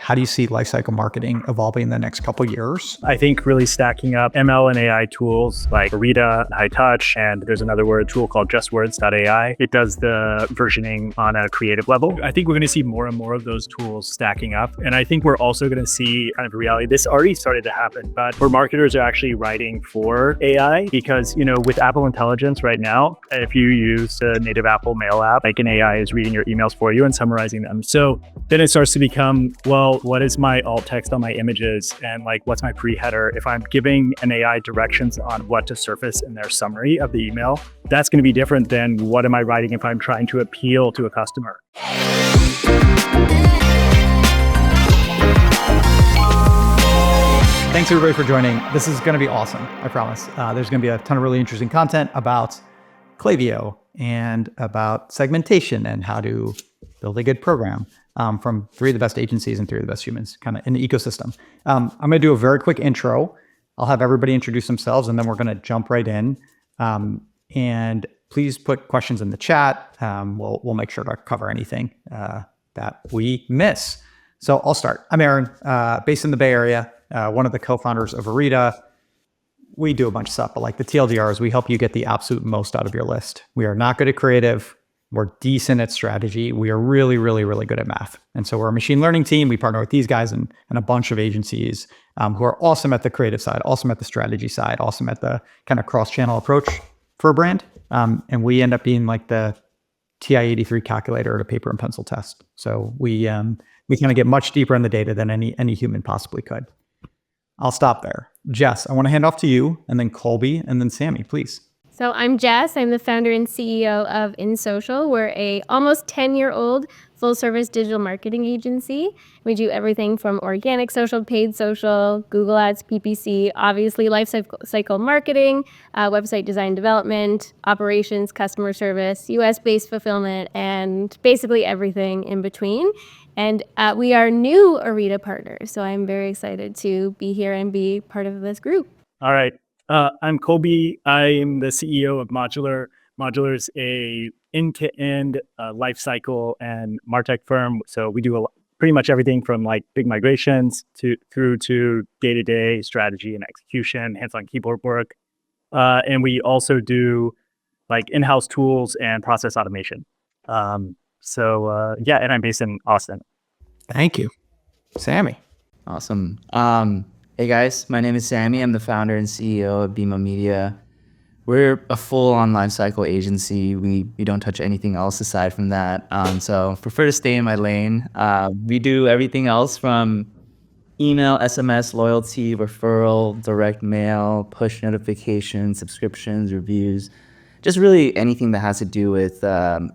how do you see lifecycle marketing evolving in the next couple of years? I think really stacking up ML and AI tools like Rita, High Touch, and there's another tool called JustWords.ai. It does the versioning on a creative level. I think we're going to see more and more of those tools stacking up. And I think we're also going to see kind of a reality. This already started to happen, but where marketers are actually writing for AI, because, with Apple Intelligence right now, if you use the native Apple Mail app, like an AI is reading your emails for you and summarizing them. So then it starts to become, well, what is my alt text on my images? And like, what's my pre-header? If I'm giving an AI directions on what to surface in their summary of the email, that's going to be different than what am I writing if I'm trying to appeal to a customer. Thanks everybody for joining. This is going to be awesome, I promise. There's going to be a ton of really interesting content about Klaviyo and about segmentation and how to build a good program from three of the best agencies and three of the best humans kind of in the ecosystem. I'm going to do a very quick intro. I'll have everybody introduce themselves and then we're going to jump right in. And please put questions in the chat. We'll make sure to cover anything that we miss. So I'll start. I'm Aaron, based in the Bay Area, one of the co-founders of Arita. We do a bunch of stuff, but like the TLDR is we help you get the absolute most out of your list. We are not good at creative. We're decent at strategy. We are really, really, really good at math. And so we're a machine learning team. We partner with these guys and a bunch of agencies who are awesome at the creative side, awesome at the strategy side, awesome at the kind of cross-channel approach for a brand. And we end up being like the TI-83 calculator at a paper and pencil test. So we kind of get much deeper in the data than any human possibly could. I'll stop there. Jess, I want to hand off to you, and then Colby, and then Sammy, please. So I'm Jess. I'm the founder and CEO of InSocial. We're a almost 10-year-old full-service digital marketing agency. We do everything from organic social, paid social, Google Ads, PPC, obviously life cycle marketing, website design development, operations, customer service, US-based fulfillment, and basically everything in between. And we are new Arita partners, so I'm very excited to be here and be part of this group. All right. I'm Colby. I'm the CEO of Modular. Modular is a end-to-end life cycle and MarTech firm. So we do pretty much everything from like big migrations through to day-to-day strategy and execution, hands-on keyboard work. And we also do like in-house tools and process automation. And I'm based in Austin. Thank you. Sammy. Awesome. Hey guys, my name is Sammy. I'm the founder and CEO of Bima Media. We're a full-on lifecycle agency. We don't touch anything else aside from that. So prefer to stay in my lane. We do everything else from email, SMS, loyalty, referral, direct mail, push notifications, subscriptions, reviews, just really anything that has to do with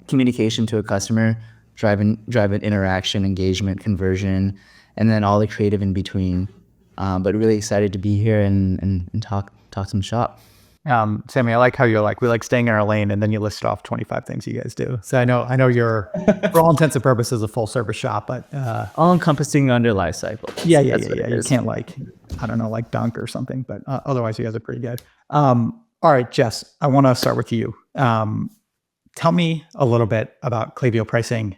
communication to a customer, driving interaction, engagement, conversion, and then all the creative in between. But really excited to be here and talk some shop. Sammy, I like how you're like, we like staying in our lane, and then you list off 25 things you guys do. So I know you're, for all intents and purposes, a full service shop, but all encompassing under life cycle. Yeah. You can't like dunk or something, but otherwise you guys are pretty good. All right, Jess, I want to start with you. Tell me a little bit about Klaviyo pricing.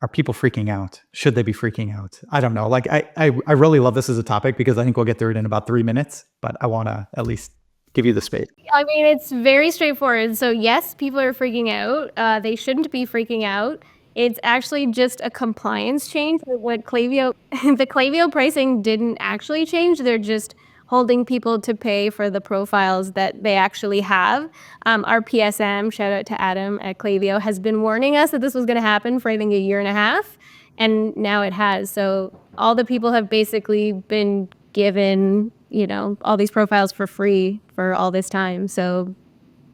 Are people freaking out? Should they be freaking out? I don't know. Like I really love this as a topic because I think we'll get through it in about 3 minutes, but I want to at least give you the space. I mean, it's very straightforward. So yes, people are freaking out. They shouldn't be freaking out. It's actually just a compliance change. The Klaviyo pricing didn't actually change. They're just holding people to pay for the profiles that they actually have. Our PSM, shout out to Adam at Klaviyo, has been warning us that this was going to happen for I think a year and a half, and now it has. So all the people have basically been given, all these profiles for free for all this time. So,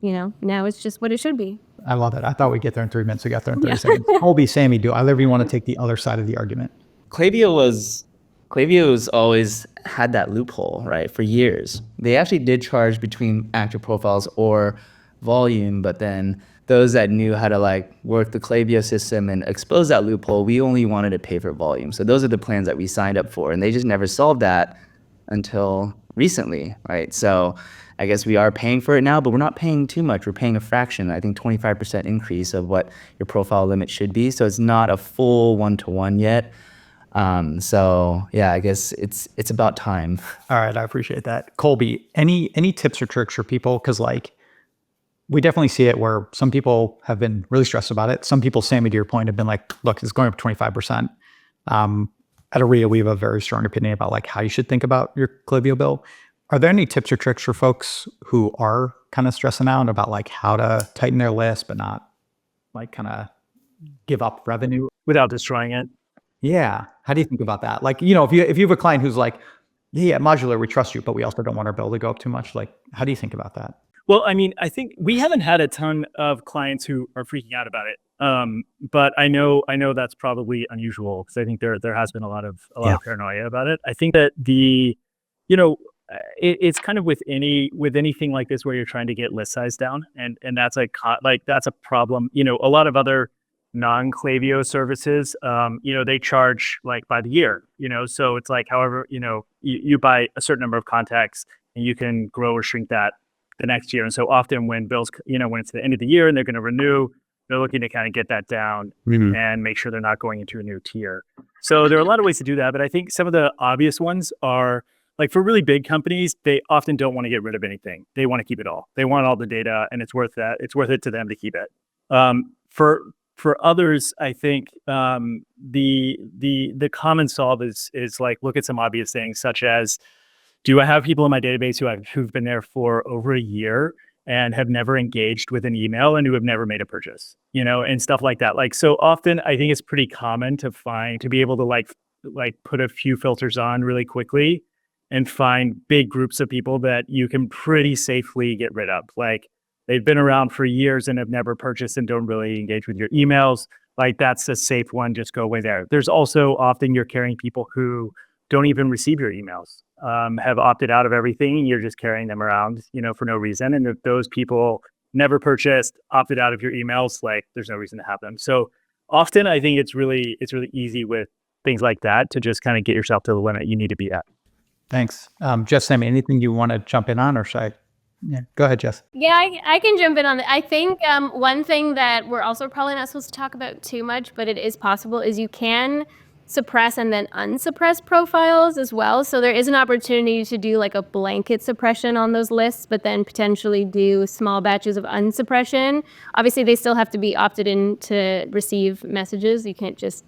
now it's just what it should be. I love it. I thought we'd get there in 3 minutes. We got there in 30 seconds. Colby, Sammy, do either of you want to take the other side of the argument? Klaviyo's always had that loophole, right, for years. They actually did charge between active profiles or volume, but then those that knew how to work the Klaviyo system and expose that loophole, we only wanted to pay for volume. So those are the plans that we signed up for, and they just never solved that until recently, right? So I guess we are paying for it now, but we're not paying too much. We're paying a fraction, I think 25% increase of what your profile limit should be. So it's not a full one-to-one yet. So yeah, I guess it's about time. All right, I appreciate that. Colby, any tips or tricks for people? Because like we definitely see it where some people have been really stressed about it. Some people, Sammy, to your point, have been like, look, it's going up 25%. At Aria, we have a very strong opinion about like how you should think about your Klaviyo bill. Are there any tips or tricks for folks who are kind of stressing out about like how to tighten their list, but not like kind of give up revenue? without destroying it. Yeah. How do you think about that? Like, you know, if you have a client who's like, yeah, modular, we trust you, but we also don't want our bill to go up too much. Like, how do you think about that? Well, I mean, I think we haven't had a ton of clients who are freaking out about it. But I know that's probably unusual because I think there has been a lot of paranoia about it. I think that you know, it's kind of with anything like this where you're trying to get list size down, and that's that's a problem. You know, a lot of other non-Klaviyo services, they charge like by the year. You know, so it's like however you buy a certain number of contacts and you can grow or shrink that the next year. And so often when bills, when it's the end of the year and they're going to renew, they're looking to kind of get that down and make sure they're not going into a new tier. So there are a lot of ways to do that. But I think some of the obvious ones are like for really big companies, they often don't want to get rid of anything. They want to keep it all. They want all the data and it's worth that. It's worth it to them to keep it. For others, I think the common solve is like look at some obvious things such as, do I have people in my database who've been there for over a year and have never engaged with an email and who have never made a purchase, and stuff like that. Like, so often I think it's pretty common to be able to like put a few filters on really quickly and find big groups of people that you can pretty safely get rid of. Like they've been around for years and have never purchased and don't really engage with your emails. Like that's a safe one, just go away there. There's also often you're carrying people who don't even receive your emails, have opted out of everything. And you're just carrying them around, for no reason. And if those people never purchased, opted out of your emails, like there's no reason to have them. So often I think it's really easy with things like that to just kind of get yourself to the limit you need to be at. Thanks. Jess, Sammy, anything you want to jump in on or should I? Yeah, go ahead, Jess. Yeah, I can jump in on that. I think one thing that we're also probably not supposed to talk about too much, but it is possible, is you can suppress and then unsuppress profiles as well. So there is an opportunity to do like a blanket suppression on those lists, but then potentially do small batches of unsuppression. Obviously, they still have to be opted in to receive messages. You can't just,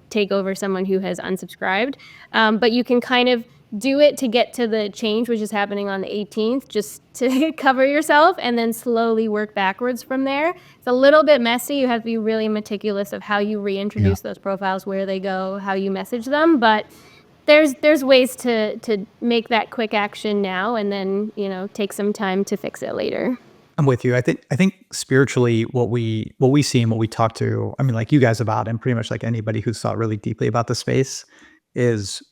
take over someone who has unsubscribed. But you can kind of do it to get to the change, which is happening on the 18th, just to cover yourself and then slowly work backwards from there. It's a little bit messy. You have to be really meticulous of how you reintroduce those profiles, where they go, how you message them. But there's ways to make that quick action now and then, take some time to fix it later. I'm with you. I think spiritually what we see and what we talk to, I mean, like you guys about, and pretty much like anybody who's thought really deeply about the space is,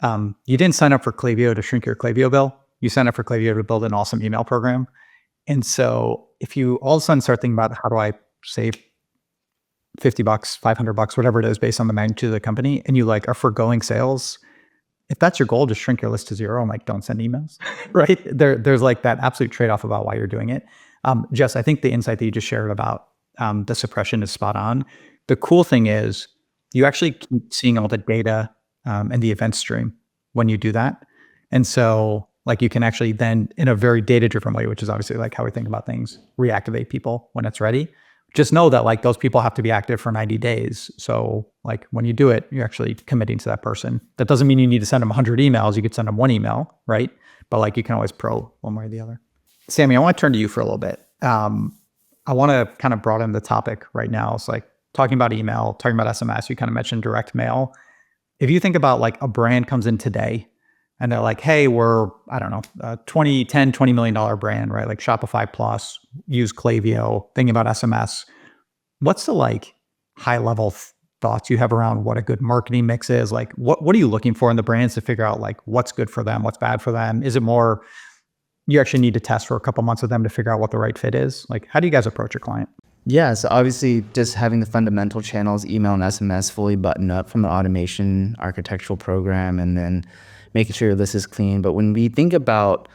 you didn't sign up for Klaviyo to shrink your Klaviyo bill. You signed up for Klaviyo to build an awesome email program. And so if you all of a sudden start thinking about how do I save $50, $500, whatever it is based on the magnitude of the company, and you like are foregoing sales, if that's your goal, just shrink your list to zero and like don't send emails, right? There's like that absolute trade-off about why you're doing it. Jess, I think the insight that you just shared about the suppression is spot on. The cool thing is you actually keep seeing all the data and the event stream when you do that. And so like you can actually then in a very data-driven way, which is obviously like how we think about things, reactivate people when it's ready. Just know that like those people have to be active for 90 days. So like when you do it, you're actually committing to that person. That doesn't mean you need to send them 100 emails. You could send them one email, right? But like you can always probe one way or the other. Sammy, I want to turn to you for a little bit. I want to kind of broaden the topic right now. It's like talking about email, talking about SMS. You kind of mentioned direct mail. If you think about like a brand comes in today and they're like, hey, we're, I don't know, $20 million brand, right? Like Shopify Plus, use Klaviyo, thinking about SMS. What's the like high level thoughts you have around what a good marketing mix is? Like what are you looking for in the brands to figure out like what's good for them, what's bad for them? Is it more you actually need to test for a couple months with them to figure out what the right fit is? Like how do you guys approach your client? Yeah, so obviously just having the fundamental channels, email and SMS, fully buttoned up from an automation architectural program, and then making sure your list is clean. But when we think about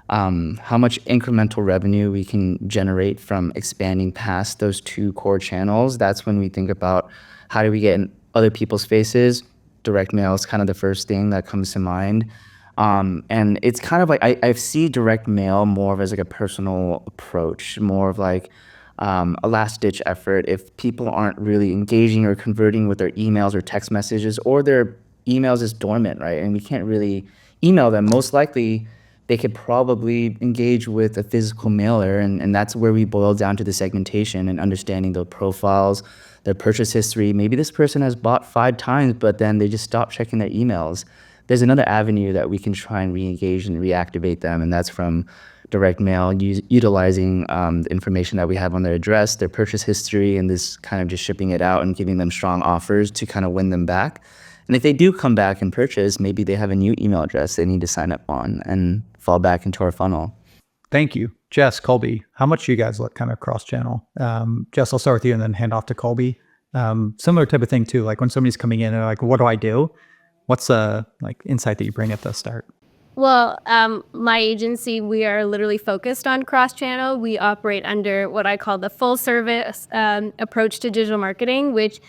how much incremental revenue we can generate from expanding past those two core channels, that's when we think about how do we get in other people's faces direct mail is kind of the first thing that comes to mind. And it's kind of like I see direct mail more of as like a personal approach, more of like a last ditch effort. If people aren't really engaging or converting with their emails or text messages, or their emails is dormant, right? And we can't really email them, most likely they could probably engage with a physical mailer. And that's where we boil down to the segmentation and understanding their profiles, their purchase history. Maybe this person has bought 5 times, but then they just stop checking their emails. There's another avenue that we can try and re-engage and reactivate them, and that's from direct mail, utilizing the information that we have on their address, their purchase history, and this kind of just shipping it out and giving them strong offers to kind of win them back. And if they do come back and purchase, maybe they have a new email address they need to sign up on and fall back into our funnel. Thank you. Jess, Colby, how much do you guys look kind of cross-channel? Jess, I'll start with you and then hand off to Colby. Similar type of thing too, like when somebody's coming in and they're like, what do I do? What's like insight that you bring at the start? Well, my agency, we are literally focused on cross-channel. We operate under what I call the full service approach to digital marketing, which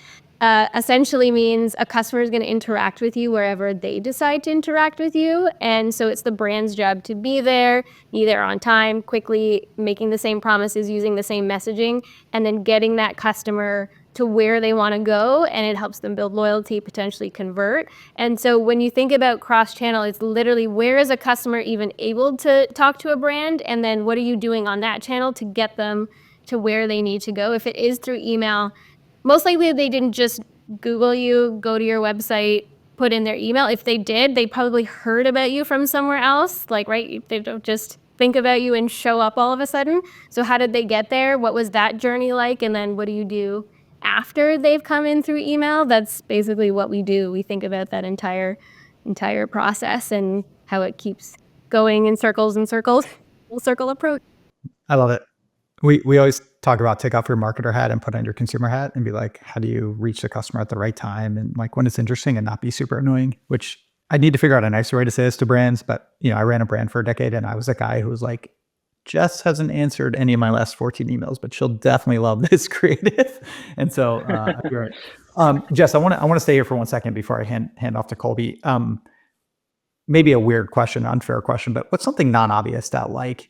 essentially means a customer is going to interact with you wherever they decide to interact with you. And so it's the brand's job to be there on time, quickly, making the same promises, using the same messaging, and then getting that customer to where they want to go, and it helps them build loyalty, potentially convert. And so when you think about cross-channel, it's literally where is a customer even able to talk to a brand, and then what are you doing on that channel to get them to where they need to go. If it is through email, most likely they didn't just Google you, go to your website, put in their email. If they did, they probably heard about you from somewhere else, like, right? They don't just think about you and show up all of a sudden. So how did they get there? What was that journey like? And then what do you do after they've come in through email? That's basically what we do. We think about that entire process and how it keeps going in circles and circles, full circle approach. I love it. We always talk about take off your marketer hat and put on your consumer hat and be like, how do you reach the customer at the right time? And like when it's interesting and not be super annoying, which I need to figure out a nicer way to say this to brands. But, you know, I ran a brand for a decade and I was a guy who was like, Jess hasn't answered any of my last 14 emails, but she'll definitely love this creative. And so, Jess, I want to stay here for 1 second before I hand off to Colby. Maybe a weird question, unfair question, but what's something non-obvious that like,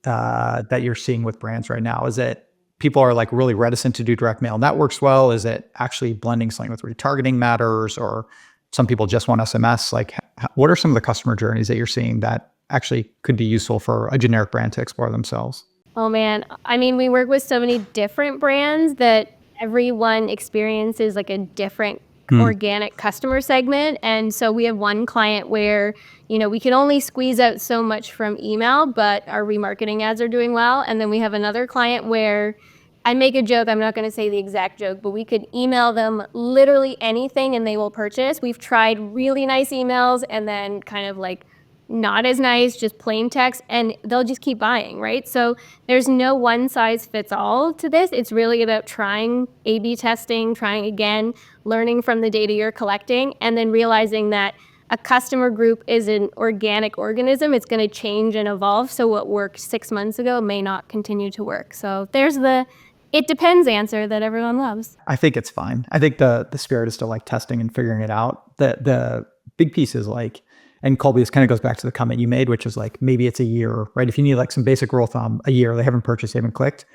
that you're seeing with brands right now? Is it people are like really reticent to do direct mail and that works well? Is it actually blending something with retargeting matters, or some people just want SMS? Like, what are some of the customer journeys that you're seeing that actually could be useful for a generic brand to explore themselves? Oh man, I mean, we work with so many different brands that everyone experiences like a different organic customer segment. And so we have one client where, you know, we can only squeeze out so much from email, but our remarketing ads are doing well. And then we have another client where I make a joke, I'm not going to say the exact joke, but we could email them literally anything and they will purchase. We've tried really nice emails and then kind of like not as nice, just plain text, and they'll just keep buying, right? So there's no one size fits all to this. It's really about trying A/B testing, trying again, learning from the data you're collecting, and then realizing that a customer group is an organic organism. It's going to change and evolve. So what worked 6 months ago may not continue to work. So there's the it depends answer that everyone loves. I think it's fine. I think the spirit is still like testing and figuring it out. The big piece is like, and Colby, this kind of goes back to the comment you made, which is like, maybe it's a year, right? If you need like some basic rule of thumb, a year, they haven't purchased, they haven't clicked.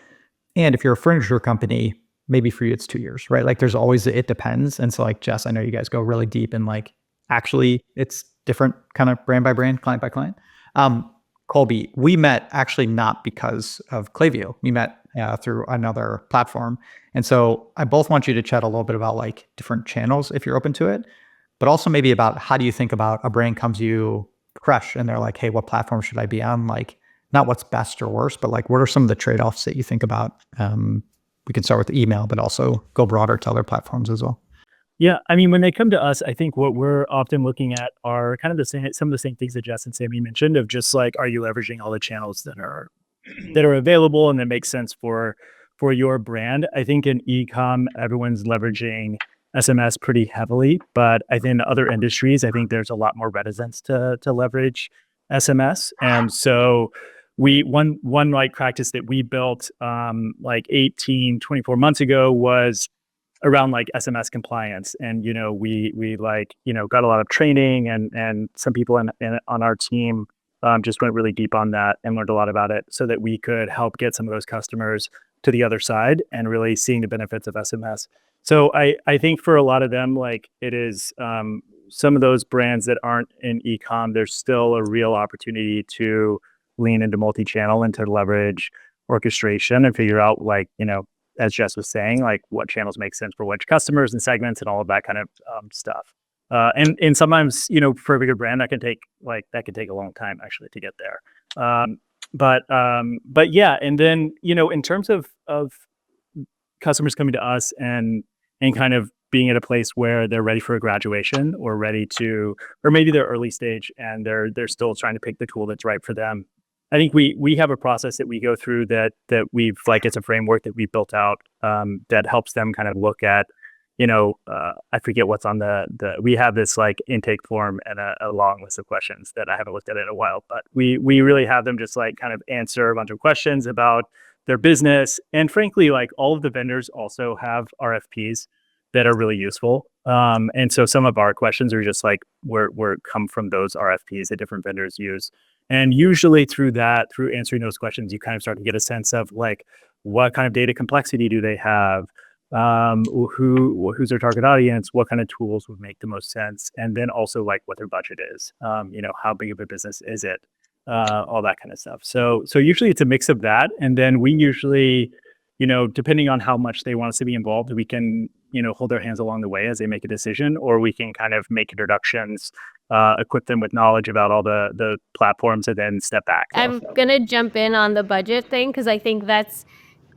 And if you're a furniture company, maybe for you, it's 2 years, right? Like there's always, it depends. And so like, Jess, I know you guys go really deep and like, actually it's different kind of brand by brand, client by client. Colby, we met actually not because of Klaviyo. We met through another platform. And so I both want you to chat a little bit about like different channels if you're open to it, but also maybe about how do you think about a brand comes to you fresh and they're like, hey, what platform should I be on? Like not what's best or worst, but like what are some of the trade-offs that you think about? We can start with email, but also go broader to other platforms as well. Yeah, I mean, when they come to us, I think what we're often looking at are kind of the same, some of the same things that Jess and Sammy mentioned of just like, are you leveraging all the channels that are available and that make sense for your brand? I think in e-com, everyone's leveraging SMS pretty heavily, but I think in other industries, I think there's a lot more reticence to leverage SMS. And so one like practice that we built like 18, 24 months ago was around like SMS compliance. And, we like, got a lot of training, and some people on our team just went really deep on that and learned a lot about it so that we could help get some of those customers to the other side and really seeing the benefits of SMS. So I think for a lot of them, like it is some of those brands that aren't in e-com, there's still a real opportunity to lean into multi-channel and to leverage orchestration and figure out, like, as Jess was saying, like what channels make sense for which customers and segments and all of that kind of stuff. And sometimes, for a bigger brand, that can take a long time actually to get there. But yeah, and then in terms of customers coming to us and kind of being at a place where they're ready for a graduation or or maybe they're early stage and they're still trying to pick the tool that's right for them. I think we have a process that we go through that we've it's a framework that we built out that helps them kind of look at, I forget what's on we have this like intake form and a long list of questions that I haven't looked at in a while, but we really have them just like kind of answer a bunch of questions about their business. And frankly, like all of the vendors also have RFPs that are really useful. And so some of our questions are just like we're come from those RFPs that different vendors use. And usually through answering those questions, you kind of start to get a sense of like, what kind of data complexity do they have? Who's their target audience? What kind of tools would make the most sense? And then also like what their budget is. How big of a business is it? All that kind of stuff. So usually it's a mix of that. And then we usually, depending on how much they want us to be involved, we can, hold their hands along the way as they make a decision, or we can kind of make introductions, equip them with knowledge about all the platforms, and then step back. I'm going to jump in on the budget thing because I think that's,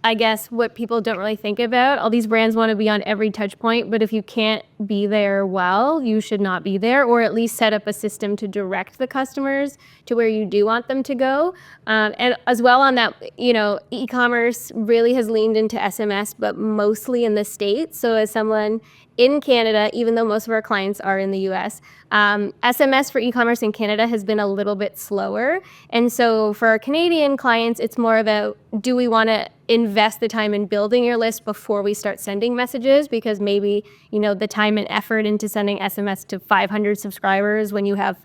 I guess, what people don't really think about. All these brands want to be on every touch point, but if you can't be there well, you should not be there, or at least set up a system to direct the customers to where you do want them to go. And as well on that, e-commerce really has leaned into SMS, but mostly in the States. So as someone in Canada, even though most of our clients are in the US, SMS for e-commerce in Canada has been a little bit slower. And so for our Canadian clients, it's more about, do we want to invest the time in building your list before we start sending messages? Because maybe, the time and effort into sending SMS to 500 subscribers when you have,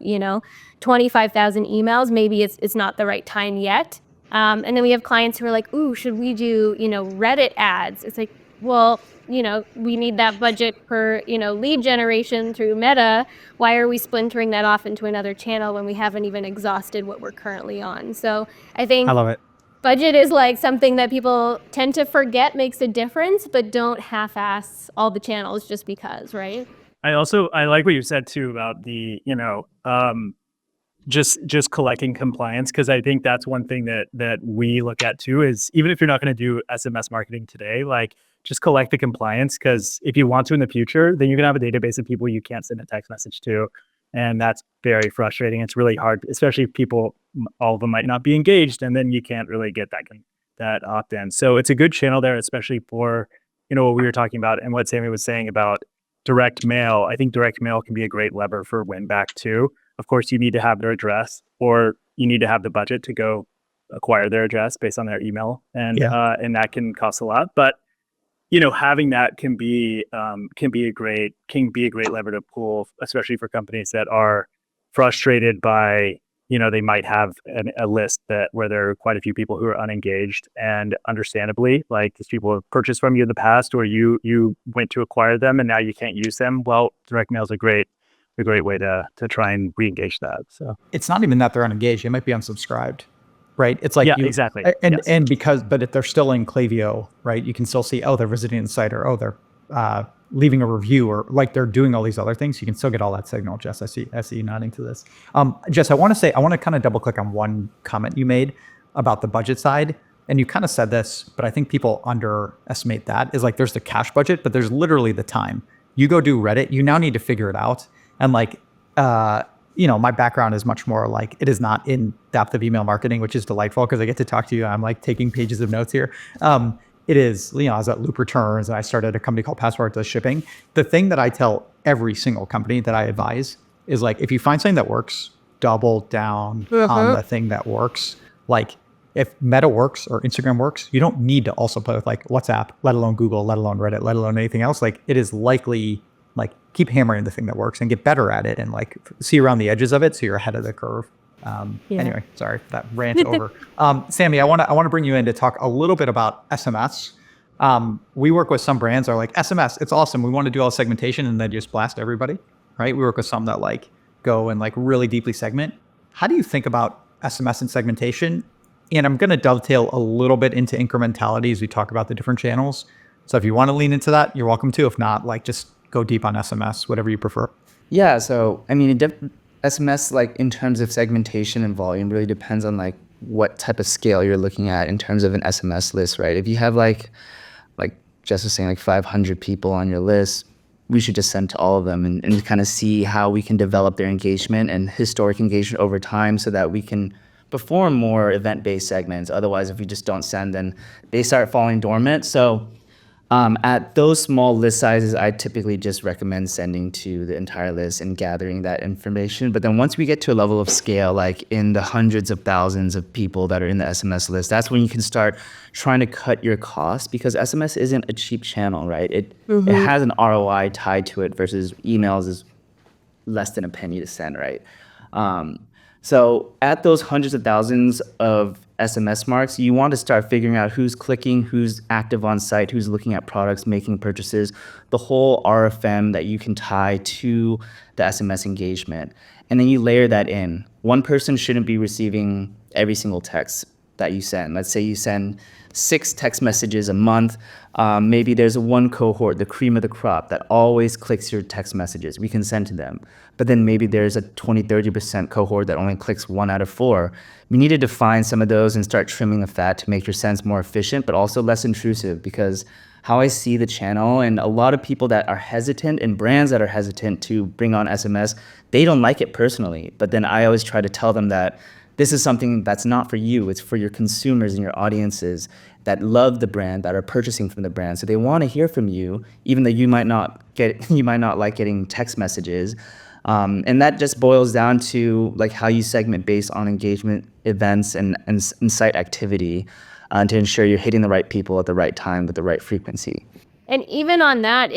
25,000 emails, maybe it's not the right time yet. And then we have clients who are like, ooh, should we do, Reddit ads? It's like, well, we need that budget for, lead generation through Meta. Why are we splintering that off into another channel when we haven't even exhausted what we're currently on? So I think I love it. budget is like something that people tend to forget makes a difference, but don't half-ass all the channels just because, right? I like what you said too about the, just collecting compliance, because I think that's one thing that we look at too, is even if you're not going to do SMS marketing today, like just collect the compliance, because if you want to in the future, then you're going to have a database of people you can't send a text message to. And that's very frustrating. It's really hard, especially if people, all of them might not be engaged, and then you can't really get that opt-in. So it's a good channel there, especially for, what we were talking about and what Sammy was saying about direct mail. I think direct mail can be a great lever for win back too. Of course, you need to have their address, or you need to have the budget to go acquire their address based on their email, and that can cost a lot. But having that can be a great lever to pull, especially for companies that are frustrated by, they might have a list where there are quite a few people who are unengaged, and understandably, like these people have purchased from you in the past, or you went to acquire them and now you can't use them. Well, direct mail is a great way to try and re-engage that. So it's not even that they're unengaged; they might be unsubscribed. Right. It's like, exactly. And, yes. and but if they're still in Klaviyo, right, you can still see, oh, they're visiting the site, or, oh, they're leaving a review, or like they're doing all these other things. You can still get all that signal. Jess, I see you nodding to this. Jess, I want to kind of double click on one comment you made about the budget side. And you kind of said this, but I think people underestimate that, is like, there's the cash budget, but there's literally the time. You go do Reddit, you now need to figure it out. And like, my background is much more like, it is not in depth of email marketing, which is delightful because I get to talk to you. I'm like taking pages of notes here. It is, I was at Loop Returns, and I started a company called Passport to Shipping. The thing that I tell every single company that I advise is like, if you find something that works, double down on the thing that works. Like, if Meta works or Instagram works, you don't need to also play with like WhatsApp, let alone Google, let alone Reddit, let alone anything else. Like it is likely like keep hammering the thing that works and get better at it and like see around the edges of it so you're ahead of the curve. Anyway, sorry, that rant over. Sammy, I want to bring you in to talk a little bit about SMS. We work with some brands that are like SMS, it's awesome. We want to do all segmentation and then just blast everybody, right? We work with some that like go and like really deeply segment. How do you think about SMS and segmentation? And I'm going to dovetail a little bit into incrementality as we talk about the different channels. So if you want to lean into that, you're welcome to. If not, like just go deep on SMS, whatever you prefer. Yeah, so I mean, SMS, like in terms of segmentation and volume, really depends on like what type of scale you're looking at in terms of an SMS list, right? If you have like Jess was saying, like 500 people on your list, we should just send to all of them and kind of see how we can develop their engagement and historic engagement over time so that we can perform more event-based segments. Otherwise, if we just don't send, then they start falling dormant. So at those small list sizes, I typically just recommend sending to the entire list and gathering that information. But then once we get to a level of scale, like in the hundreds of thousands of people that are in the SMS list, that's when you can start trying to cut your costs, because SMS isn't a cheap channel, right? It has an ROI tied to it versus emails is less than a penny to send, right? So at those hundreds of thousands of SMS marks, you want to start figuring out who's clicking, who's active on site, who's looking at products, making purchases, the whole RFM that you can tie to the SMS engagement. And then you layer that in. One person shouldn't be receiving every single text that you send. Let's say you send 6 text messages a month. Maybe there's one cohort, the cream of the crop, that always clicks your text messages. We can send to them. But then maybe there's a 20-30% cohort that only clicks 1 out of 4. We need to define some of those and start trimming the fat to make your sends more efficient, but also less intrusive, because how I see the channel and a lot of people that are hesitant and brands that are hesitant to bring on SMS, they don't like it personally. But then I always try to tell them that this is something that's not for you. It's for your consumers and your audiences that love the brand, that are purchasing from the brand. So they want to hear from you, even though you might not like getting text messages. And that just boils down to like how you segment based on engagement, events, and site activity to ensure you're hitting the right people at the right time with the right frequency. And even on that,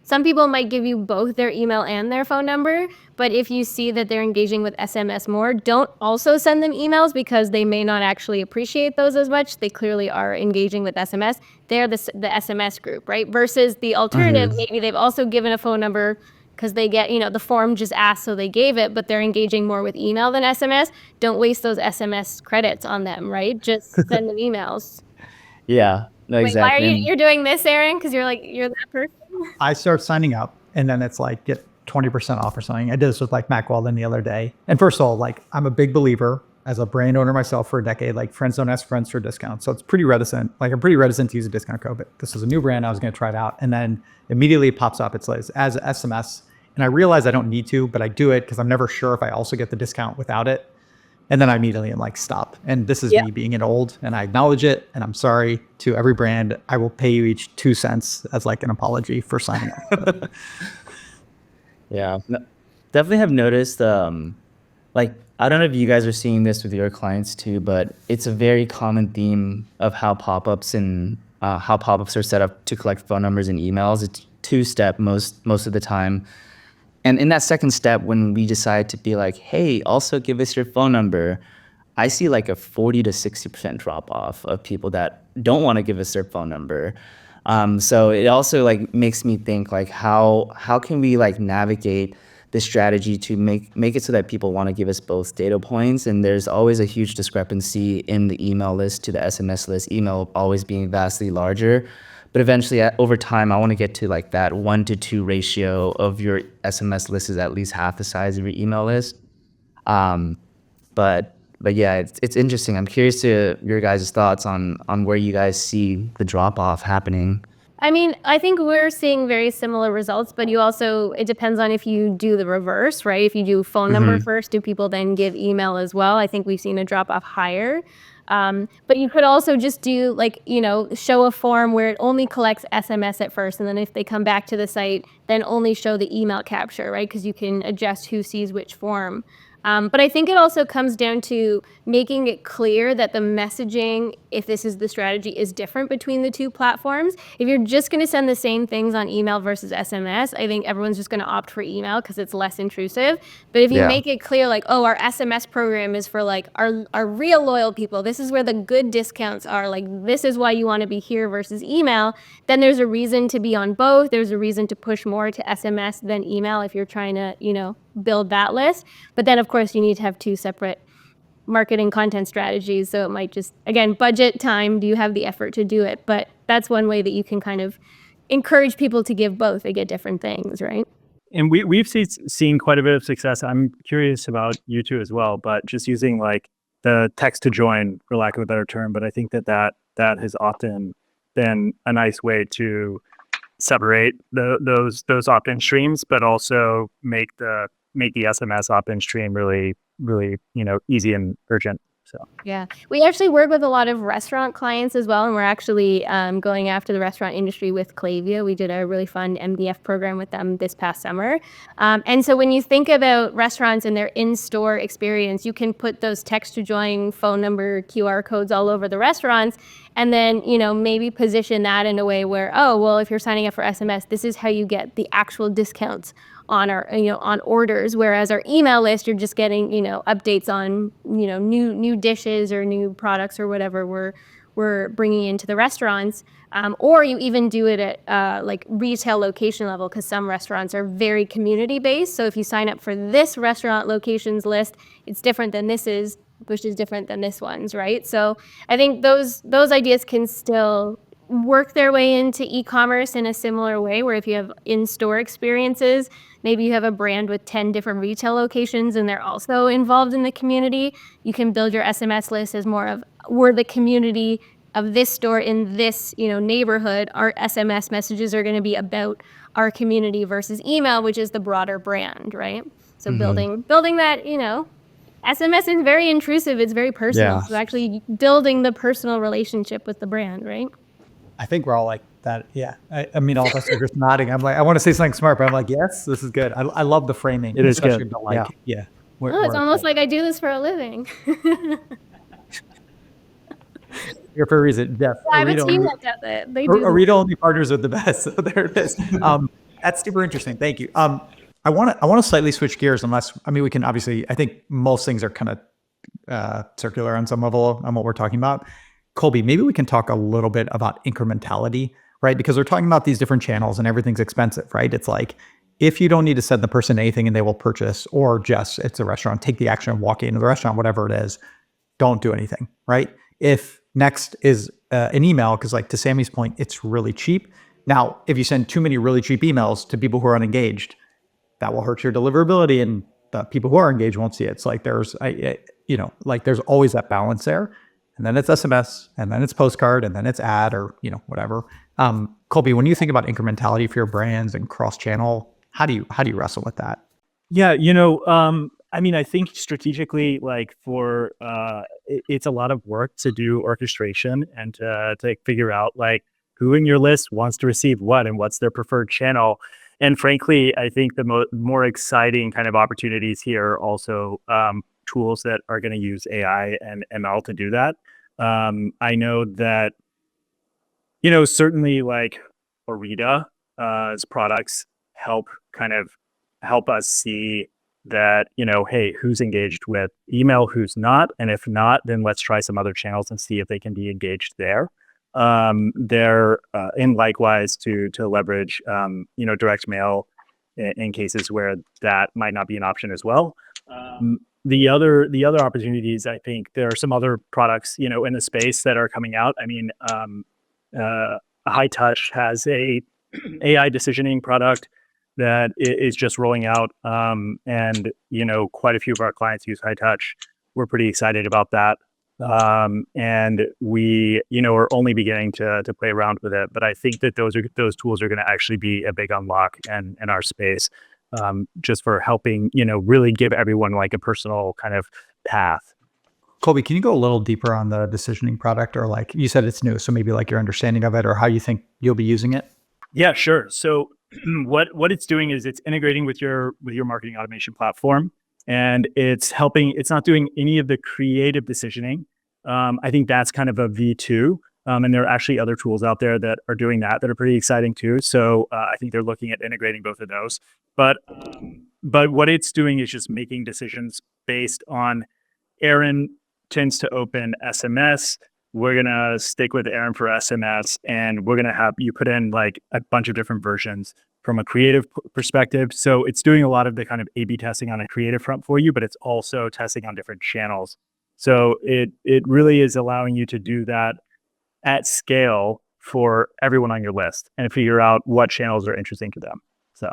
some people might give you both their email and their phone number, but if you see that they're engaging with SMS more, don't also send them emails, because they may not actually appreciate those as much. They clearly are engaging with SMS. They're the SMS group, right? Versus the alternative, maybe they've also given a phone number because they get, the form just asked, so they gave it, but they're engaging more with email than SMS. Don't waste those SMS credits on them, right? Just send them emails. Yeah, no, Wait, exactly. why are you're doing this, Aaron? Because you're that person? I start signing up and then it's like get 20% off or something. I did this with like Mac Weldon the other day. And first of all, like I'm a big believer as a brand owner myself for a decade, like friends don't ask friends for discounts. So it's pretty reticent. Like I'm pretty reticent to use a discount code, but this is a new brand. I was going to try it out. And then immediately it pops up. It's like as SMS. And I realize I don't need to, but I do it because I'm never sure if I also get the discount without it. And then I immediately am like, stop. And this is me being an old, and I acknowledge it. And I'm sorry to every brand. I will pay you each 2 cents as like an apology for signing up. Yeah, definitely have noticed, like, I don't know if you guys are seeing this with your clients too, but it's a very common theme of how pop-ups are set up to collect phone numbers and emails. It's 2-step most of the time. And in that second step, when we decide to be like, hey, also give us your phone number, I see like a 40 to 60% drop off of people that don't want to give us their phone number. So it also like makes me think like how can we like navigate this strategy to make it so that people want to give us both data points. And there's always a huge discrepancy in the email list to the SMS list, email always being vastly larger. But eventually, over time, I want to get to like that 1-to-2 ratio of your SMS list is at least half the size of your email list. But yeah, it's interesting. I'm curious to your guys' thoughts on where you guys see the drop off happening. I mean, I think we're seeing very similar results, but it depends on if you do the reverse, right? If you do phone number first, do people then give email as well? I think we've seen a drop off higher. But you could also just do show a form where it only collects SMS at first. And then if they come back to the site, then only show the email capture, right? Because you can adjust who sees which form. But I think it also comes down to making it clear that the messaging, if this is the strategy, is different between the two platforms. If you're just going to send the same things on email versus SMS, I think everyone's just going to opt for email because it's less intrusive. But if you make it clear, like, oh, our SMS program is for like our real loyal people, this is where the good discounts are, like, this is why you want to be here versus email, then there's a reason to be on both. There's a reason to push more to SMS than email if you're trying to, build that list. But then, of course, you need to have two separate marketing content strategies. So it might just, again, budget, time, do you have the effort to do it? But that's one way that you can kind of encourage people to give both. They get different things, right? And we've seen quite a bit of success. I'm curious about you two as well, but just using like the text to join, for lack of a better term. But I think that has often been a nice way to separate those opt-in streams, but also make the SMS opt-in stream really, really, easy and urgent. So yeah, we actually work with a lot of restaurant clients as well, and we're actually going after the restaurant industry with Klaviyo. We did a really fun MDF program with them this past summer. And so when you think about restaurants and their in-store experience, you can put those text to join, phone number, QR codes all over the restaurants, and then, maybe position that in a way where, oh, well, if you're signing up for SMS, this is how you get the actual discounts on our, on orders. Whereas our email list, you're just getting, updates on, new dishes or new products or whatever we're bringing into the restaurants. Or you even do it at like retail location level, because some restaurants are very community based. So if you sign up for this restaurant locations list, it's different than this is, which is different than this one's, right? So I think those ideas can still work their way into e-commerce in a similar way, where if you have in-store experiences, maybe you have a brand with 10 different retail locations and they're also involved in the community, you can build your SMS list as more of, we're the community of this store in this, neighborhood. Our SMS messages are going to be about our community versus email, which is the broader brand, right? So building that, SMS is very intrusive. It's very personal. Yeah. So actually building the personal relationship with the brand, right? I think we're all like that. Yeah. I mean, all of us are just nodding. I'm like, I want to say something smart, but I'm like, yes, this is good. I love the framing. It is especially good. the, like, yeah. It's almost like I do this for a living. Here for a reason. Jeff. I have a team that does it. They do. Arita only partners with the best. So there it is. That's super interesting. Thank you. I want to slightly switch gears, we can obviously, I think most things are kind of circular on some level on what we're talking about. Colby, maybe we can talk a little bit about incrementality, right? Because we're talking about these different channels and everything's expensive, right? It's like, if you don't need to send the person anything and they will purchase, or just it's a restaurant, take the action of walking into the restaurant, whatever it is, don't do anything, right? If next is an email, because like to Sammy's point, it's really cheap. Now, if you send too many really cheap emails to people who are unengaged, that will hurt your deliverability, and the people who are engaged won't see it. It's like there's always that balance there. And then it's SMS, and then it's postcard, and then it's ad, or whatever. Colby, when you think about incrementality for your brands and cross-channel, how do you wrestle with that? Yeah, I think strategically, like for it's a lot of work to do orchestration and to figure out like who in your list wants to receive what and what's their preferred channel. And frankly, I think the more exciting kind of opportunities here are also tools that are going to use AI and ML to do that. I know that, certainly like Arita's products help us see that, hey, who's engaged with email, who's not. And if not, then let's try some other channels and see if they can be engaged there. And likewise to leverage, direct mail in cases where that might not be an option as well. The other opportunities, I think there are some other products, in the space that are coming out. I mean, High Touch has a AI decisioning product that is just rolling out. And, quite a few of our clients use High Touch. We're pretty excited about that. And we, are only beginning to play around with it. But I think that those tools are going to actually be a big unlock in our space, just for helping, really give everyone like a personal kind of path. Colby, can you go a little deeper on the decisioning product, or like you said, it's new, so maybe like your understanding of it or how you think you'll be using it? Yeah, sure. So what it's doing is it's integrating with your marketing automation platform. and it's not doing any of the creative decisioning. I think that's kind of a V2. And there are actually other tools out there that are doing that are pretty exciting too. So I think they're looking at integrating both of those. But what it's doing is just making decisions based on Aaron tends to open SMS. We're going to stick with Aaron for SMS, and we're going to have you put in like a bunch of different versions from a creative perspective. So it's doing a lot of the kind of A/B testing on a creative front for you, but it's also testing on different channels. So it really is allowing you to do that at scale for everyone on your list and figure out what channels are interesting to them. So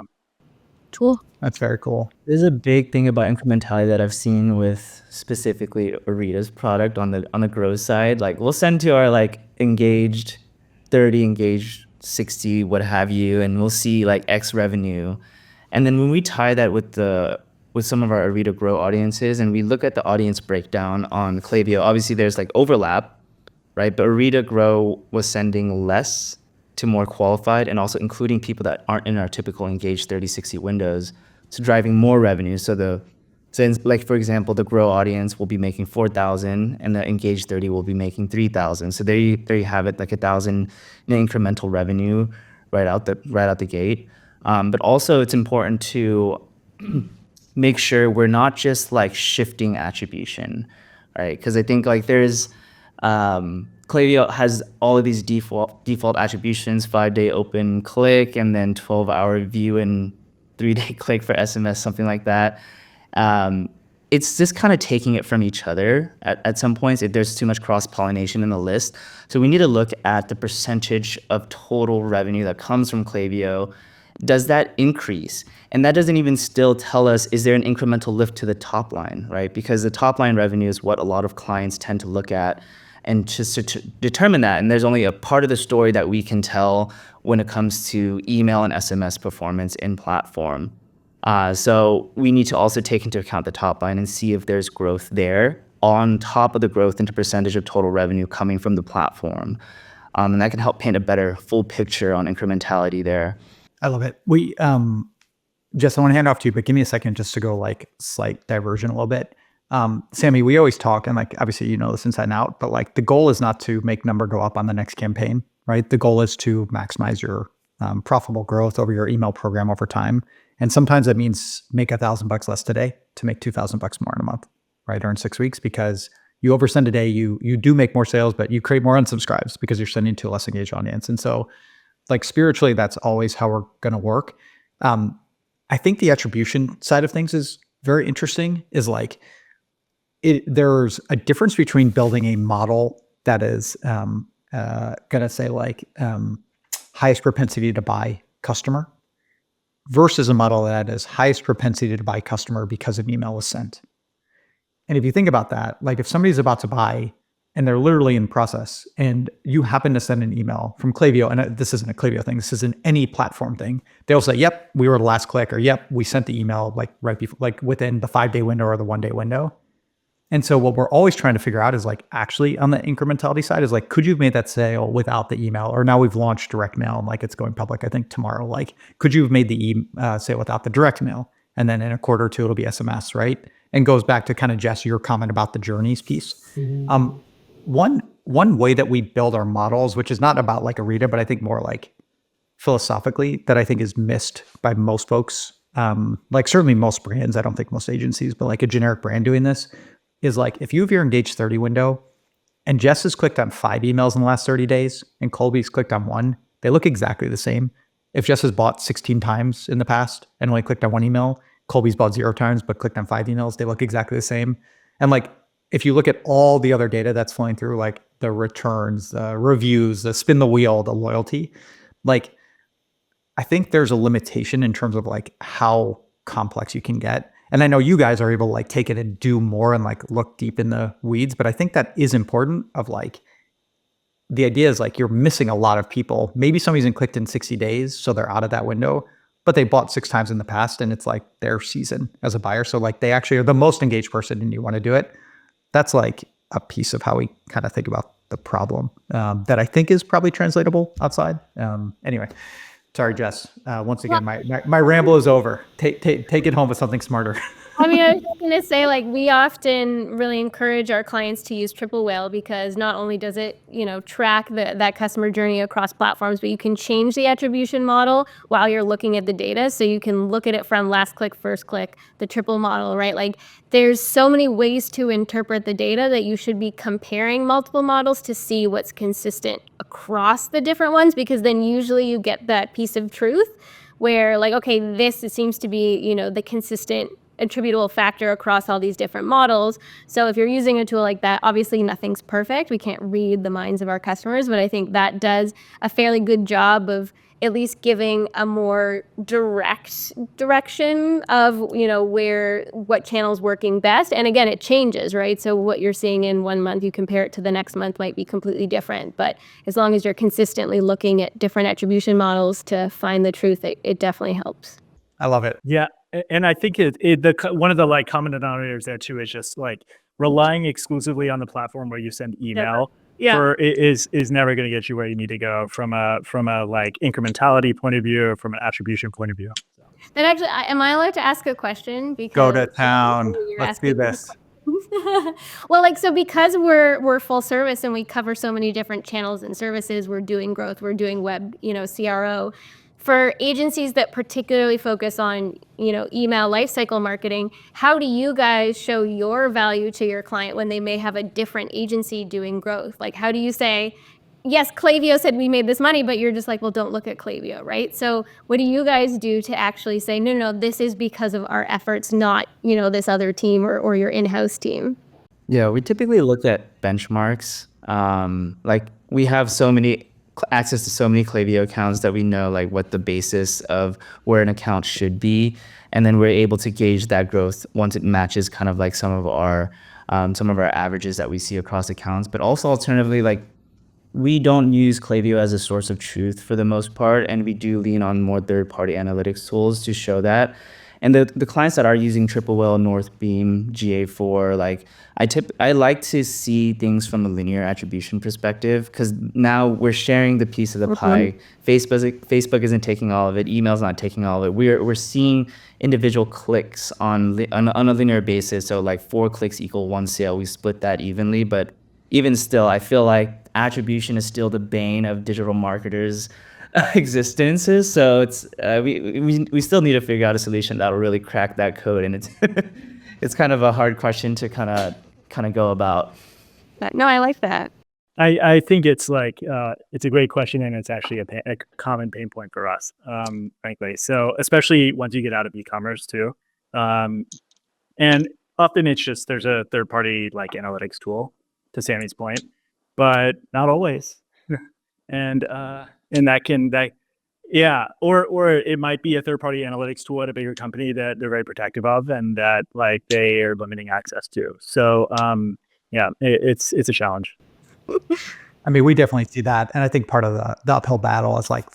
Cool. That's very cool. There's a big thing about incrementality that I've seen with specifically Arita's product on the growth side. Like we'll send to our like engaged 30, engaged 60, what have you, and we'll see like X revenue. And then when we tie that with some of our Arita Grow audiences and we look at the audience breakdown on Klaviyo, obviously there's like overlap, right? But Arita Grow was sending less to more qualified and also including people that aren't in our typical engaged 30, 60 windows, so driving more revenue. So like for example, the Grow audience will be making 4,000 and the engaged 30 will be making 3,000. So there you have it, like 1,000 in incremental revenue right out the gate. But also it's important to make sure we're not just like shifting attribution, right? Because I think like there's Klaviyo has all of these default attributions, 5-day open click, and then 12-hour view and 3-day click for SMS, something like that. It's just kind of taking it from each other at some points if there's too much cross-pollination in the list. So we need to look at the percentage of total revenue that comes from Klaviyo. Does that increase? And that doesn't even still tell us, is there an incremental lift to the top line, right? Because the top line revenue is what a lot of clients tend to look at and just to determine that. And there's only a part of the story that we can tell when it comes to email and SMS performance in platform. So we need to also take into account the top line and see if there's growth there on top of the growth into percentage of total revenue coming from the platform. And that can help paint a better full picture on incrementality there. I love it. Jess, I want to hand off to you, but give me a second just to go like slight diversion a little bit. Sammy, we always talk, and like obviously you know this inside and out, but like the goal is not to make number go up on the next campaign, right? The goal is to maximize your profitable growth over your email program over time. And sometimes that means make $1,000 less today to make $2,000 more in a month, right? Or in 6 weeks, because you oversend a day, you do make more sales, but you create more unsubscribes because you're sending to a less engaged audience. And so like spiritually, that's always how we're going to work. I think the attribution side of things is very interesting, is like, there's a difference between building a model that is going to say like highest propensity to buy customer versus a model that is highest propensity to buy customer because an email was sent. And if you think about that, like if somebody's about to buy and they're literally in process and you happen to send an email from Klaviyo, and this isn't a Klaviyo thing, this is an any platform thing, they'll say, yep, we were the last click, or yep, we sent the email like right before, like within the 5-day window or the 1-day window. And so what we're always trying to figure out is like actually on the incrementality side is like, could you have made that sale without the email? Or now we've launched direct mail and like it's going public, I think tomorrow. Like, could you have made the sale without the direct mail? And then in a quarter or two, it'll be SMS, right? And goes back to kind of Jess, your comment about the journeys piece. Mm-hmm. One way that we build our models, which is not about like Arita, but I think more like philosophically, that I think is missed by most folks, like certainly most brands, I don't think most agencies, but like a generic brand doing this, is like if you have your engaged 30 window and Jess has clicked on 5 emails in the last 30 days and Colby's clicked on 1, they look exactly the same. If Jess has bought 16 times in the past and only clicked on 1 email, Colby's bought 0 times but clicked on 5 emails, they look exactly the same. And like if you look at all the other data that's flowing through, like the returns, the reviews, the spin the wheel, the loyalty, like I think there's a limitation in terms of like how complex you can get. And I know you guys are able to like take it and do more and like look deep in the weeds, but I think that is important of like, the idea is like you're missing a lot of people. Maybe somebody's in clicked in 60 days, so they're out of that window, but they bought 6 times in the past and it's like their season as a buyer. So like they actually are the most engaged person and you want to do it. That's like a piece of how we kind of think about the problem that I think is probably translatable outside. Anyway. Sorry, Jess. Once again, my ramble is over. Take it home with something smarter. I mean, I was just gonna say, like, we often really encourage our clients to use Triple Whale because not only does it, track that customer journey across platforms, but you can change the attribution model while you're looking at the data. So you can look at it from last click, first click, the triple model, right? Like, there's so many ways to interpret the data that you should be comparing multiple models to see what's consistent across the different ones, because then usually you get that piece of truth where, like, okay, this seems to be, the consistent attributable factor across all these different models. So if you're using a tool like that, obviously nothing's perfect. We can't read the minds of our customers, but I think that does a fairly good job of at least giving a more direct direction of, what channel's working best. And again, it changes, right? So what you're seeing in 1 month, you compare it to the next month, might be completely different. But as long as you're consistently looking at different attribution models to find the truth, it definitely helps. I love it. Yeah, and I think one of the like common denominators there too is just like relying exclusively on the platform where you send email is never going to get you where you need to go from a like incrementality point of view, from an attribution point of view. And actually, am I allowed to ask a question? Go Because to town. you're Let's do asking me this. well, like, so because we're full service and we cover so many different channels and services, we're doing growth, we're doing web, CRO. For agencies that particularly focus on, email lifecycle marketing, how do you guys show your value to your client when they may have a different agency doing growth? Like, how do you say, yes, Klaviyo said we made this money, but you're just like, well, don't look at Klaviyo, right? So what do you guys do to actually say, no, this is because of our efforts, not, this other team or your in-house team? Yeah, we typically look at benchmarks. Like we have so many access to so many Klaviyo accounts that we know like what the basis of where an account should be, and then we're able to gauge that growth once it matches kind of like some of our averages that we see across accounts. But also alternatively, like we don't use Klaviyo as a source of truth for the most part, and we do lean on more third-party analytics tools to show that. And the clients that are using Triple Whale, Northbeam, GA4, like I like to see things from a linear attribution perspective, because now we're sharing the piece of the pie. Facebook isn't taking all of it. Email's not taking all of it. We're seeing individual clicks on a linear basis. So like 4 clicks equal 1 sale. We split that evenly, but even still, I feel like attribution is still the bane of digital marketers' existences. So it's we still need to figure out a solution that'll really crack that code, and it's it's kind of a hard question to kind of go about. No, I like that. I think it's like it's a great question, and it's actually a common pain point for us, frankly. So especially once you get out of e-commerce too, and often it's just there's a third-party like analytics tool, to Sammy's point, but not always. and or it might be a third-party analytics tool at a bigger company that they're very protective of and that like they are limiting access to. So it's a challenge. I mean, we definitely see that. And I think part of the uphill battle is like,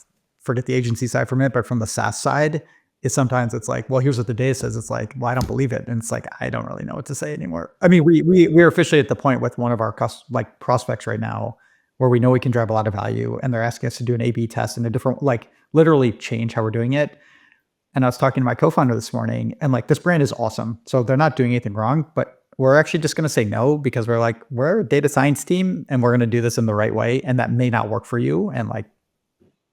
forget the agency side from it, but from the SaaS side, is sometimes it's like, well, here's what the data says. It's like, well, I don't believe it. And it's like, I don't really know what to say anymore. I mean, we're officially at the point with one of our prospects right now where we know we can drive a lot of value, and they're asking us to do an A/B test and a different, like literally change how we're doing it. And I was talking to my co-founder this morning, and like, this brand is awesome. So they're not doing anything wrong, but we're actually just going to say no, because we're like, we're a data science team and we're going to do this in the right way. And that may not work for you. And like,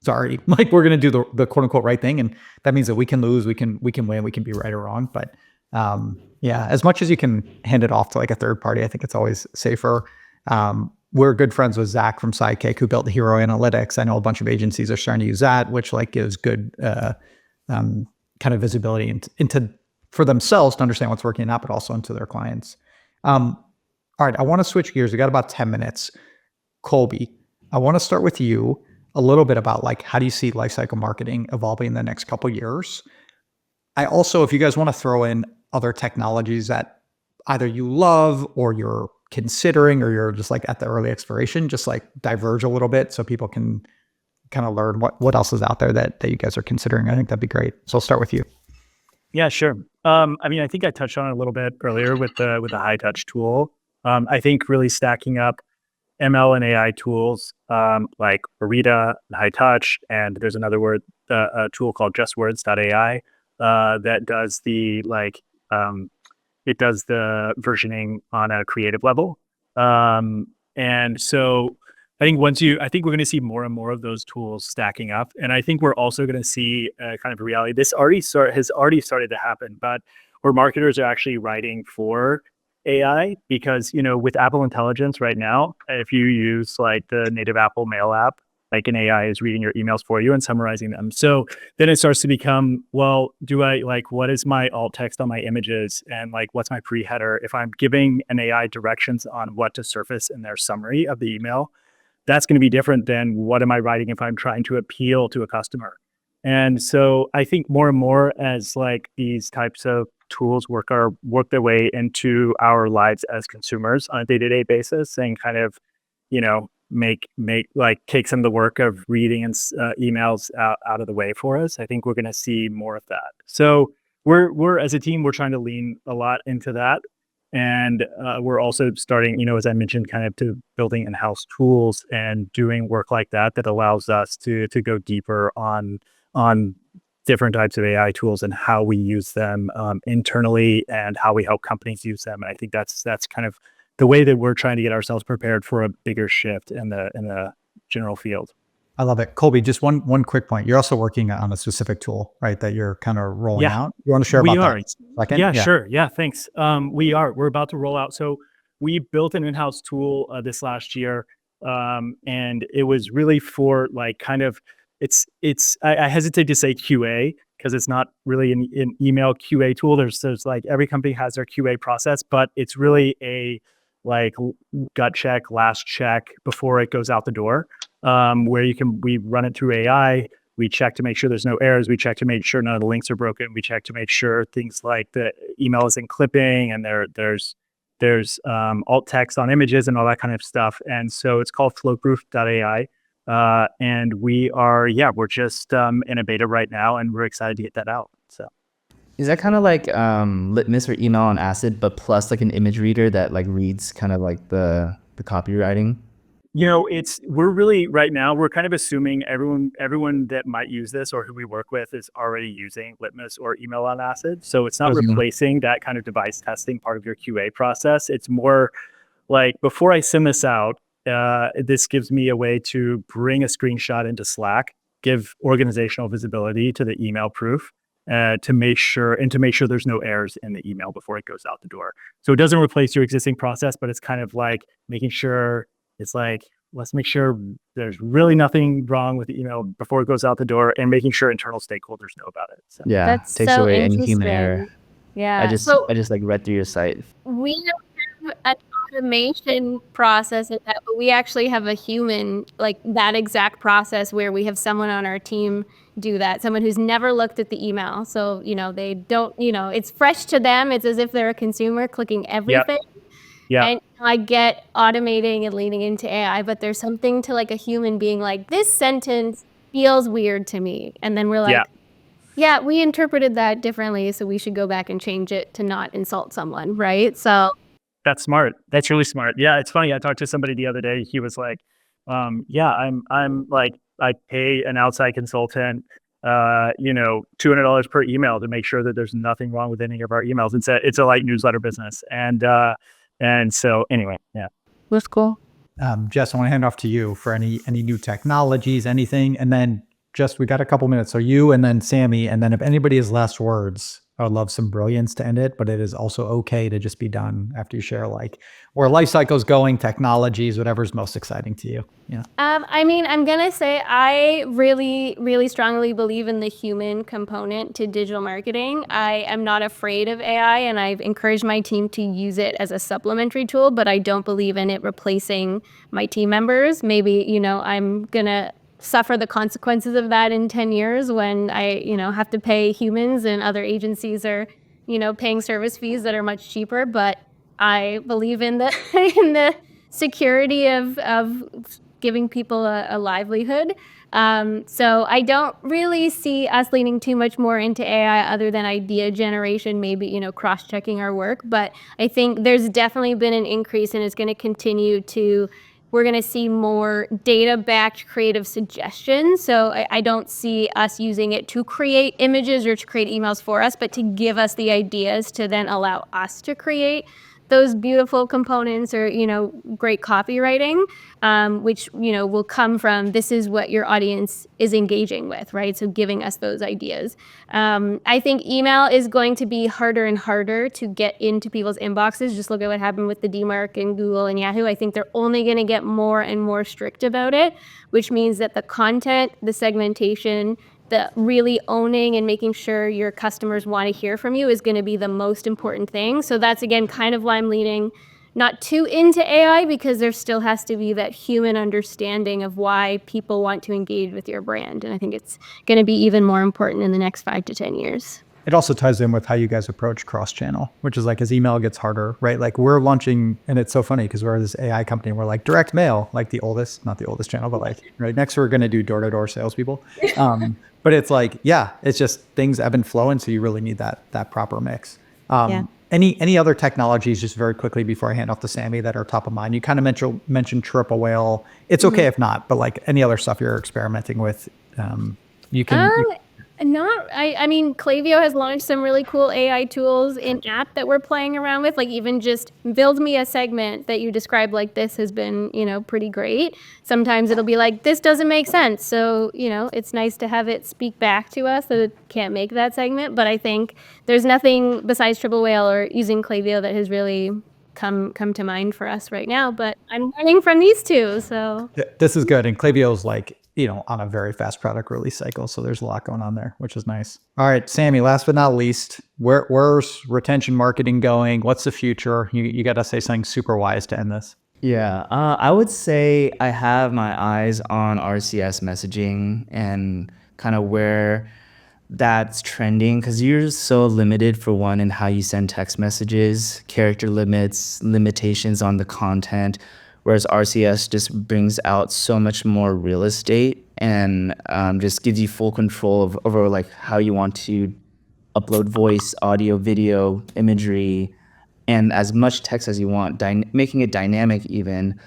sorry, like we're going to do the quote unquote right thing. And that means that we can lose, we can win, we can be right or wrong. But yeah, as much as you can hand it off to like a third party, I think it's always safer. We're good friends with Zach from Sidekick, who built Hero Analytics. I know a bunch of agencies are starting to use that, which like gives good kind of visibility into for themselves to understand what's working and not, but also into their clients. All right, I want to switch gears. We got about 10 minutes. Colby, I want to start with you a little bit about like, how do you see lifecycle marketing evolving in the next couple of years? I also, if you guys want to throw in other technologies that either you love or you're considering, or you're just like at the early exploration, just like diverge a little bit so people can kind of learn what else is out there that you guys are considering. I think that'd be great. So I'll start with you. Yeah, sure. I mean, I think I touched on it a little bit earlier with the high touch tool. I think really stacking up ML and AI tools like Arita and High Touch, and there's another a tool called JustWords.ai that does the like It does the versioning on a creative level. And so I think I think we're going to see more and more of those tools stacking up. And I think we're also going to see kind of a reality. This has already started to happen, but where marketers are actually writing for AI because, with Apple Intelligence right now, if you use like the native Apple Mail app, like an AI is reading your emails for you and summarizing them. So then it starts to become, well, what is my alt text on my images and like, what's my pre-header? If I'm giving an AI directions on what to surface in their summary of the email, that's going to be different than what am I writing if I'm trying to appeal to a customer. And so I think more and more as like these types of tools work their way into our lives as consumers on a day-to-day basis and kind of, make like take some of the work of reading and emails out of the way for us. I think we're going to see more of that. So we're as a team, we're trying to lean a lot into that. And we're also starting, as I mentioned, kind of to building in-house tools and doing work like that allows us to go deeper on different types of AI tools and how we use them internally and how we help companies use them. And I think that's kind of the way that we're trying to get ourselves prepared for a bigger shift in the general field. I love it. Colby, just one quick point. You're also working on a specific tool, right, that you're kind of rolling out. You want to share about that? Second? Yeah, sure. Yeah, thanks. We're about to roll out. So we built an in-house tool this last year, and it was really for like kind of I hesitate to say QA because it's not really an email QA tool. There's like every company has their QA process, but it's really a like gut check, last check before it goes out the door, where we run it through AI. We check to make sure there's no errors. We check to make sure none of the links are broken. We check to make sure things like the email isn't clipping and there's alt text on images and all that kind of stuff. And so it's called flowproof.ai. And we're just in a beta right now, and we're excited to get that out. So Is that kind of like Litmus or email on acid, but plus like an image reader that like reads kind of like the copywriting? We're really right now, we're kind of assuming everyone that might use this or who we work with is already using Litmus or email on acid. So it's not replacing that kind of device testing part of your QA process. It's more like before I send this out, this gives me a way to bring a screenshot into Slack, give organizational visibility to the email proof, to make sure there's no errors in the email before it goes out the door. So it doesn't replace your existing process, but it's kind of like making sure it's like, let's make sure there's really nothing wrong with the email before it goes out the door and making sure internal stakeholders know about it. So. Yeah, That's takes so away any human error. interesting. Yeah. I just like read through your site. We don't have an automation process in that, but we actually have a human, like that exact process where we have someone on our team do that, someone who's never looked at the email. So, they don't, it's fresh to them. It's as if they're a consumer clicking everything. Yeah. And I get automating and leaning into AI, but there's something to like a human being like, this sentence feels weird to me. And then we're like, yeah, we interpreted that differently, so we should go back and change it to not insult someone, right? So that's smart. That's really smart. Yeah, it's funny. I talked to somebody the other day. He was like, I'm like, I pay an outside consultant, $200 per email to make sure that there's nothing wrong with any of our emails. It's a light newsletter business. And so anyway, yeah. That's cool. Jess, I want to hand off to you for any new technologies, anything. And then just, we got a couple minutes. So you and then Sammy, and then if anybody has last words, I would love some brilliance to end it, but it is also okay to just be done after you share like where life cycle's going, technologies, whatever's most exciting to you. Yeah. I mean, I'm going to say I really, really strongly believe in the human component to digital marketing. I am not afraid of AI, and I've encouraged my team to use it as a supplementary tool, but I don't believe in it replacing my team members. Maybe, I'm going to suffer the consequences of that in 10 years when I, have to pay humans and other agencies are, paying service fees that are much cheaper. But I believe in the in the security of giving people a livelihood. So I don't really see us leaning too much more into AI other than idea generation, maybe, cross-checking our work. But I think there's definitely been an increase, and it's going to continue to we're going to see more data-backed creative suggestions. So I don't see us using it to create images or to create emails for us, but to give us the ideas to then allow us to create those beautiful components or, great copywriting, which, will come from this is what your audience is engaging with, right? So giving us those ideas. I think email is going to be harder and harder to get into people's inboxes. Just look at what happened with the DMARC and Google and Yahoo. I think they're only going to get more and more strict about it, which means that the content, the segmentation, the really owning and making sure your customers want to hear from you is going to be the most important thing. So that's, again, kind of why I'm leaning not too into AI, because there still has to be that human understanding of why people want to engage with your brand. And I think it's going to be even more important in the next 5 to 10 years. It also ties in with how you guys approach cross-channel, which is like as email gets harder, right? Like we're launching, and it's so funny because we're this AI company. We're like direct mail, like not the oldest channel, but like right next we're going to do door-to-door salespeople. But it's like, it's just things ebb and flow, and so you really need that proper mix. Any other technologies, just very quickly before I hand off to Sammy, that are top of mind? You kind of mentioned Triple Whale. It's okay if not, but like any other stuff you're experimenting with, you can. I mean, Klaviyo has launched some really cool AI tools in app that we're playing around with. Like even just build me a segment that you describe like this has been, pretty great. Sometimes it'll be like, this doesn't make sense. So, it's nice to have it speak back to us that it can't make that segment. But I think there's nothing besides Triple Whale or using Klaviyo that has really come to mind for us right now. But I'm learning from these two, so. This is good. And Klaviyo's like, on a very fast product release cycle. So there's a lot going on there, which is nice. All right, Sammy, last but not least, where's retention marketing going? What's the future? You got to say something super wise to end this. Yeah, I would say I have my eyes on RCS messaging and kind of where that's trending, because you're so limited, for one, in how you send text messages, character limits, limitations on the content, whereas RCS just brings out so much more real estate and just gives you full control over like how you want to upload voice, audio, video, imagery, and as much text as you want, making it dynamic even.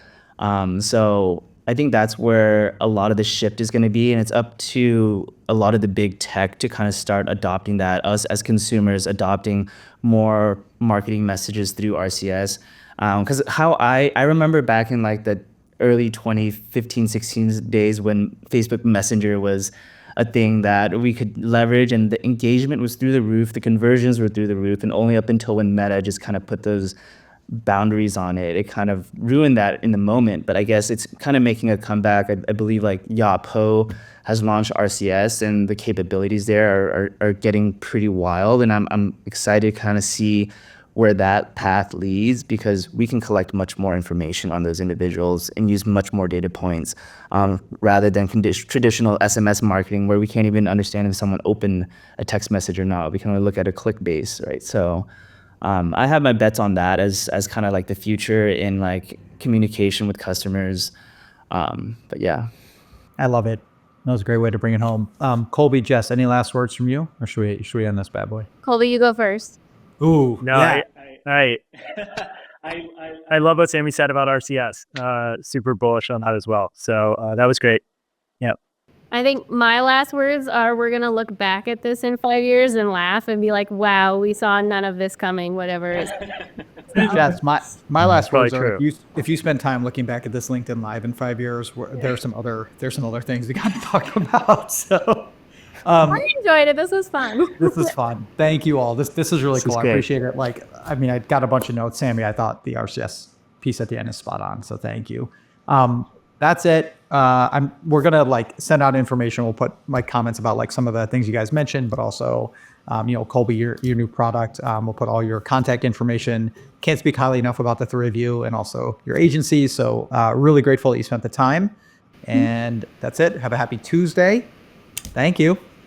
So I think that's where a lot of the shift is going to be, and it's up to a lot of the big tech to kind of start adopting that, us as consumers adopting more marketing messages through RCS. Because I remember back in like the early 2015, 16 days when Facebook Messenger was a thing that we could leverage, and the engagement was through the roof, the conversions were through the roof, and only up until when Meta just kind of put those boundaries on it, it kind of ruined that in the moment. But I guess it's kind of making a comeback. I believe like Yapo has launched RCS, and the capabilities there are getting pretty wild, and I'm excited to kind of see where that path leads, because we can collect much more information on those individuals and use much more data points rather than traditional SMS marketing, where we can't even understand if someone opened a text message or not. We can only look at a click base, right? So I have my bets on that as kind of like the future in like communication with customers. But yeah. I love it. That was a great way to bring it home. Colby, Jess, any last words from you, or should we end this bad boy? Colby, you go first. Ooh, No, yeah. I love what Sammy said about RCS. Super bullish on that as well. So that was great. Yeah. I think my last words are, we're going to look back at this in 5 years and laugh and be like, wow, we saw none of this coming, whatever it is. Jess, my last words are, true. if you spend time looking back at this LinkedIn Live in 5 years, there's some other things we got to talk about. So I enjoyed it. This was fun. this is fun. Thank you all. This is really cool. I great. appreciate it. Like, I mean, I got a bunch of notes. Sammy, I thought the RCS piece at the end is spot on. So thank you. That's it. We're going to like send out information. We'll put like comments about like some of the things you guys mentioned, but also, Colby, your new product. We'll put all your contact information. Can't speak highly enough about the three of you and also your agency. So really grateful that you spent the time. And that's it. Have a happy Tuesday. Thank you.